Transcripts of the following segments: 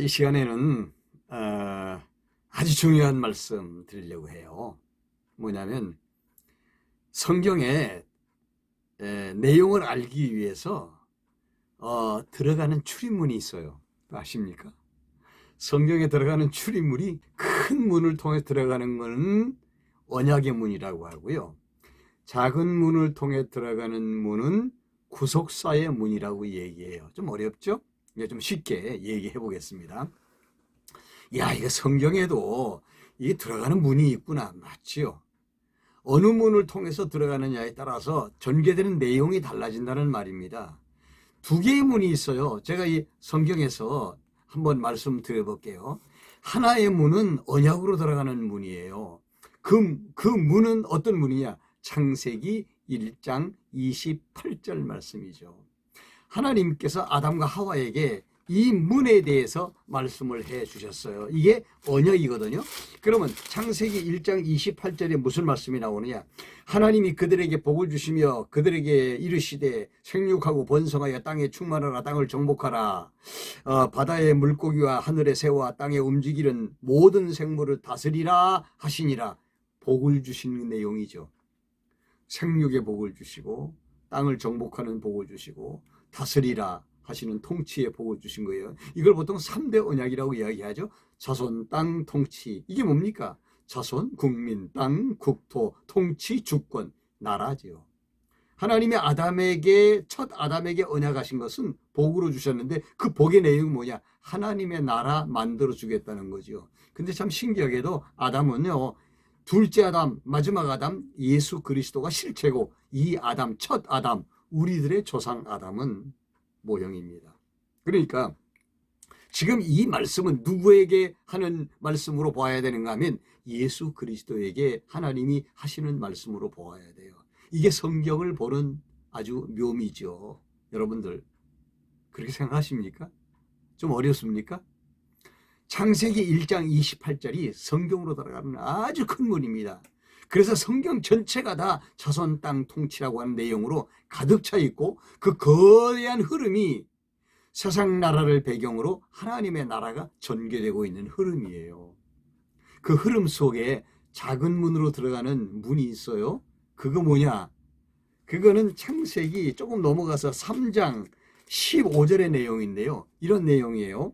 이 시간에는 아주 중요한 말씀 드리려고 해요. 뭐냐면 성경의 내용을 알기 위해서 들어가는 출입문이 있어요. 아십니까? 성경에 들어가는 출입문이 큰 문을 통해 들어가는 것은 언약의 문이라고 하고요. 작은 문을 통해 들어가는 문은 구속사의 문이라고 얘기해요. 좀 어렵죠? 이게 좀 쉽게 얘기해 보겠습니다. 야, 이거 성경에도 이게 들어가는 문이 있구나. 맞지요? 어느 문을 통해서 들어가느냐에 따라서 전개되는 내용이 달라진다는 말입니다. 두 개의 문이 있어요. 제가 이 성경에서 한번 말씀드려볼게요. 하나의 문은 언약으로 들어가는 문이에요. 그 문은 어떤 문이냐? 창세기 1장 28절 말씀이죠. 하나님께서 아담과 하와에게 이 문에 대해서 말씀을 해 주셨어요. 이게 언약이거든요. 그러면 창세기 1장 28절에 무슨 말씀이 나오느냐? 하나님이 그들에게 복을 주시며 그들에게 이르시되 생육하고 번성하여 땅에 충만하라, 땅을 정복하라. 바다의 물고기와 하늘의 새와 땅에 움직이는 모든 생물을 다스리라 하시니라. 복을 주시는 내용이죠. 생육의 복을 주시고 땅을 정복하는 복을 주시고 다스리라 하시는 통치의 복을 주신 거예요. 이걸 보통 3대 언약이라고 이야기하죠. 자손, 땅, 통치. 이게 뭡니까? 자손, 국민, 땅, 국토, 통치, 주권, 나라지요. 하나님이 첫 아담에게 언약하신 것은 복으로 주셨는데 그 복의 내용이 뭐냐? 하나님의 나라 만들어 주겠다는 거죠. 근데 참 신기하게도 아담은요, 둘째 아담, 마지막 아담, 예수 그리스도가 실체고 이 아담, 첫 아담, 우리들의 조상 아담은 모형입니다. 그러니까 지금 이 말씀은 누구에게 하는 말씀으로 보아야 되는가 하면 예수 그리스도에게 하나님이 하시는 말씀으로 보아야 돼요. 이게 성경을 보는 아주 묘미죠. 여러분들 그렇게 생각하십니까? 좀 어렵습니까? 창세기 1장 28절이 성경으로 들어가는 아주 큰 문입니다. 그래서 성경 전체가 다 자손 땅 통치라고 하는 내용으로 가득 차 있고 그 거대한 흐름이 세상 나라를 배경으로 하나님의 나라가 전개되고 있는 흐름이에요. 그 흐름 속에 작은 문으로 들어가는 문이 있어요. 그거 뭐냐? 그거는 창세기 조금 넘어가서 3장 15절의 내용인데요. 이런 내용이에요.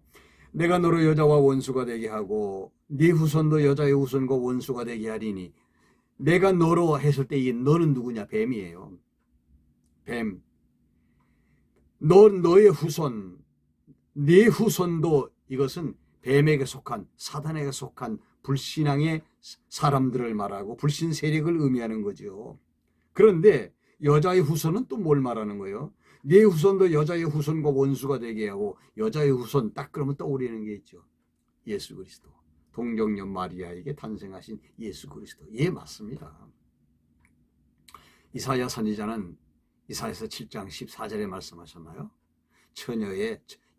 내가 너로 여자와 원수가 되게 하고 네 후손도 여자의 후손과 원수가 되게 하리니 내가 너로 했을 때 이 너는 누구냐? 뱀이에요. 뱀. 너의 후손, 네 후손도 이것은 뱀에게 속한 사단에게 속한 불신앙의 사람들을 말하고 불신 세력을 의미하는 거죠. 그런데 여자의 후손은 또 뭘 말하는 거예요? 네 후손도 여자의 후손과 원수가 되게 하고 여자의 후손 딱 그러면 떠오르는 게 있죠. 예수 그리스도. 동정녀 마리아에게 탄생하신 예수 그리스도. 예, 맞습니다. 이사야 선지자는 이사야서 7장 14절에 말씀하셨나요?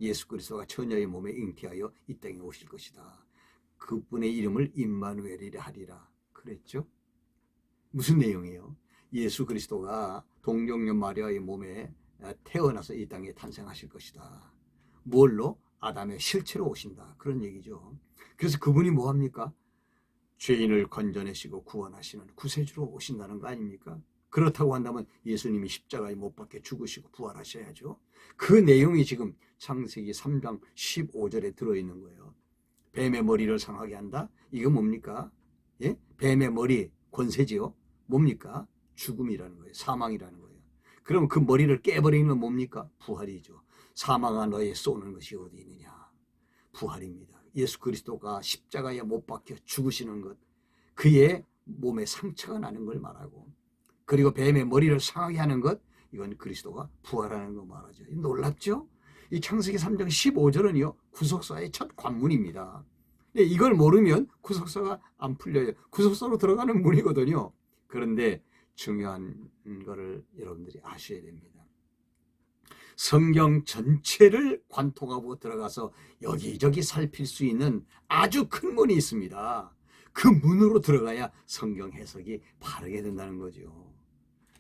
예수 그리스도가 처녀의 몸에 잉태하여 이 땅에 오실 것이다. 그분의 이름을 임마누엘이라 하리라. 그랬죠? 무슨 내용이에요? 예수 그리스도가 동정녀 마리아의 몸에 태어나서 이 땅에 탄생하실 것이다. 뭘로? 아담의 실체로 오신다. 그런 얘기죠. 그래서 그분이 뭐합니까? 죄인을 건져내시고 구원하시는 구세주로 오신다는 거 아닙니까? 그렇다고 한다면 예수님이 십자가에 못 박혀 죽으시고 부활하셔야죠. 그 내용이 지금 창세기 3장 15절에 들어있는 거예요. 뱀의 머리를 상하게 한다? 이거 뭡니까? 예? 뱀의 머리, 권세지요? 뭡니까? 죽음이라는 거예요. 사망이라는 거예요. 그럼 그 머리를 깨버리는 건 뭡니까? 부활이죠. 사망아 너의 쏘는 것이 어디 있느냐? 부활입니다. 예수 그리스도가 십자가에 못 박혀 죽으시는 것, 그의 몸에 상처가 나는 걸 말하고, 그리고 뱀의 머리를 상하게 하는 것, 이건 그리스도가 부활하는 거 말하죠. 놀랍죠? 이 창세기 3장 15절은요, 구속사의 첫 관문입니다. 이걸 모르면 구속사가 안 풀려요. 구속사로 들어가는 문이거든요. 그런데 중요한 거를 여러분들이 아셔야 됩니다. 성경 전체를 관통하고 들어가서 여기저기 살필 수 있는 아주 큰 문이 있습니다. 그 문으로 들어가야 성경 해석이 바르게 된다는 거죠.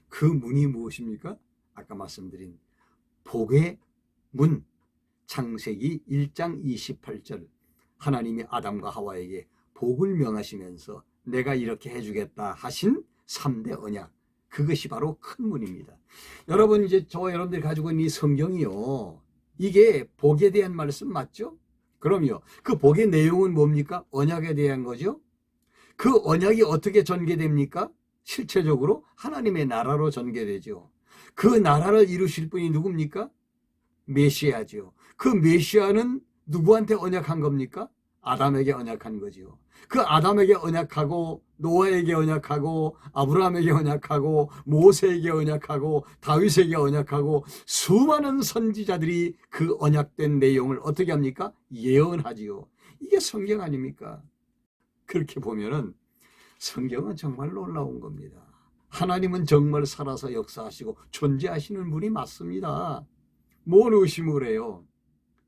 그 문이 무엇입니까? 아까 말씀드린 복의 문, 창세기 1장 28절 하나님이 아담과 하와에게 복을 명하시면서 내가 이렇게 해주겠다 하신 3대 언약, 그것이 바로 큰 문입니다. 여러분, 이제 저와 여러분들이 가지고 있는 이 성경이요, 이게 복에 대한 말씀 맞죠? 그럼요. 그 복의 내용은 뭡니까? 언약에 대한 거죠. 그 언약이 어떻게 전개됩니까? 실체적으로 하나님의 나라로 전개되죠. 그 나라를 이루실 분이 누굽니까? 메시아죠. 그 메시아는 누구한테 언약한 겁니까? 아담에게 언약한 거죠. 그 아담에게 언약하고 노아에게 언약하고 아브라함에게 언약하고 모세에게 언약하고 다윗에게 언약하고 수많은 선지자들이 그 언약된 내용을 어떻게 합니까? 예언하지요. 이게 성경 아닙니까? 그렇게 보면은 성경은 정말 놀라운 겁니다. 하나님은 정말 살아서 역사하시고 존재하시는 분이 맞습니다. 뭔 의심을 해요?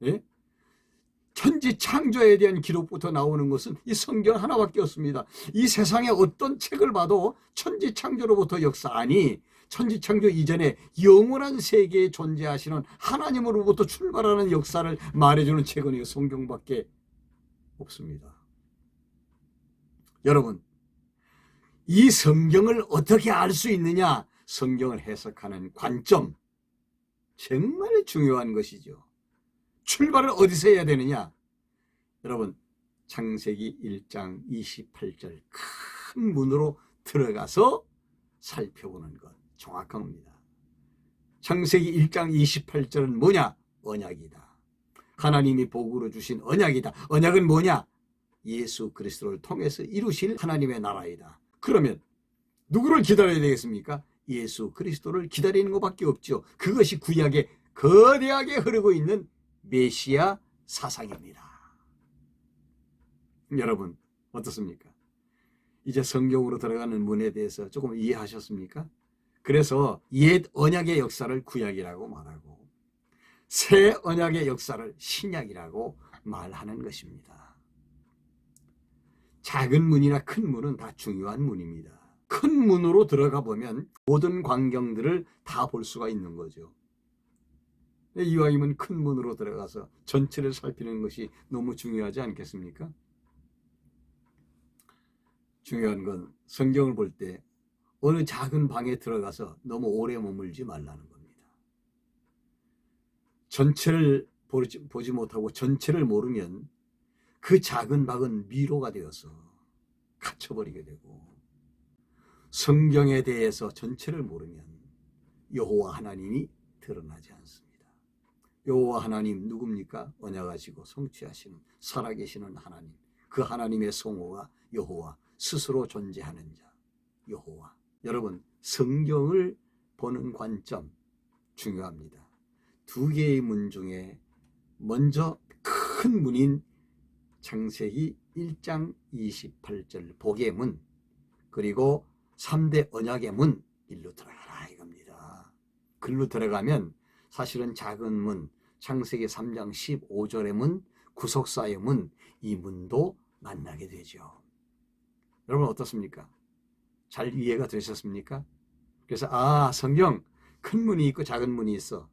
예? 천지 창조에 대한 기록부터 나오는 것은 이 성경 하나밖에 없습니다. 이 세상의 어떤 책을 봐도 천지 창조로부터 역사, 아니 천지 창조 이전에 영원한 세계에 존재하시는 하나님으로부터 출발하는 역사를 말해주는 책은 이 성경밖에 없습니다. 여러분, 이 성경을 어떻게 알 수 있느냐? 성경을 해석하는 관점, 정말 중요한 것이죠. 출발을 어디서 해야 되느냐? 여러분, 창세기 1장 28절 큰 문으로 들어가서 살펴보는 것 정확한 겁니다. 창세기 1장 28절은 뭐냐? 언약이다. 하나님이 복으로 주신 언약이다. 언약은 뭐냐? 예수 그리스도를 통해서 이루실 하나님의 나라이다. 그러면 누구를 기다려야 되겠습니까? 예수 그리스도를 기다리는 것밖에 없죠. 그것이 구약에 거대하게 흐르고 있는 메시아 사상입니다. 여러분 어떻습니까? 이제 성경으로 들어가는 문에 대해서 조금 이해하셨습니까? 그래서 옛 언약의 역사를 구약이라고 말하고 새 언약의 역사를 신약이라고 말하는 것입니다. 작은 문이나 큰 문은 다 중요한 문입니다. 큰 문으로 들어가 보면 모든 광경들을 다 볼 수가 있는 거죠. 이왕이면 큰 문으로 들어가서 전체를 살피는 것이 너무 중요하지 않겠습니까? 중요한 건 성경을 볼 때 어느 작은 방에 들어가서 너무 오래 머물지 말라는 겁니다. 전체를 보지 못하고 전체를 모르면 그 작은 방은 미로가 되어서 갇혀버리게 되고, 성경에 대해서 전체를 모르면 여호와 하나님이 드러나지 않습니다. 여호와 하나님 누굽니까? 언약하시고 성취하시는 살아계시는 하나님, 그 하나님의 성호가 여호와, 스스로 존재하는 자 여호와. 여러분, 성경을 보는 관점 중요합니다. 두 개의 문 중에 먼저 큰 문인 창세기 1장 28절 복의 문, 그리고 3대 언약의 문, 일로 들어가라 이겁니다. 글로 들어가면 사실은 작은 문, 창세기 3장 15절의 문, 구속사의 문, 이 문도 만나게 되죠. 여러분 어떻습니까? 잘 이해가 되셨습니까? 그래서 성경 큰 문이 있고 작은 문이 있어.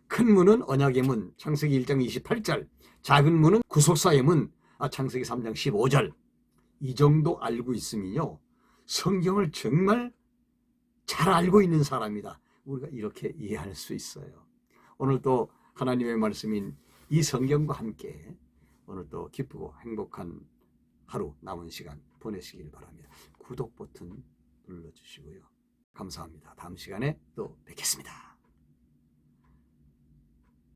큰 문은 언약의 문, 창세기 1장 28절, 작은 문은 구속사의 문, 창세기 3장 15절. 이 정도 알고 있으면요, 성경을 정말 잘 알고 있는 사람이다. 우리가 이렇게 이해할 수 있어요. 오늘 또 하나님의 말씀인 이 성경과 함께 오늘 또 기쁘고 행복한 하루 남은 시간 보내시길 바랍니다. 구독 버튼 눌러주시고요. 감사합니다. 다음 시간에 또 뵙겠습니다.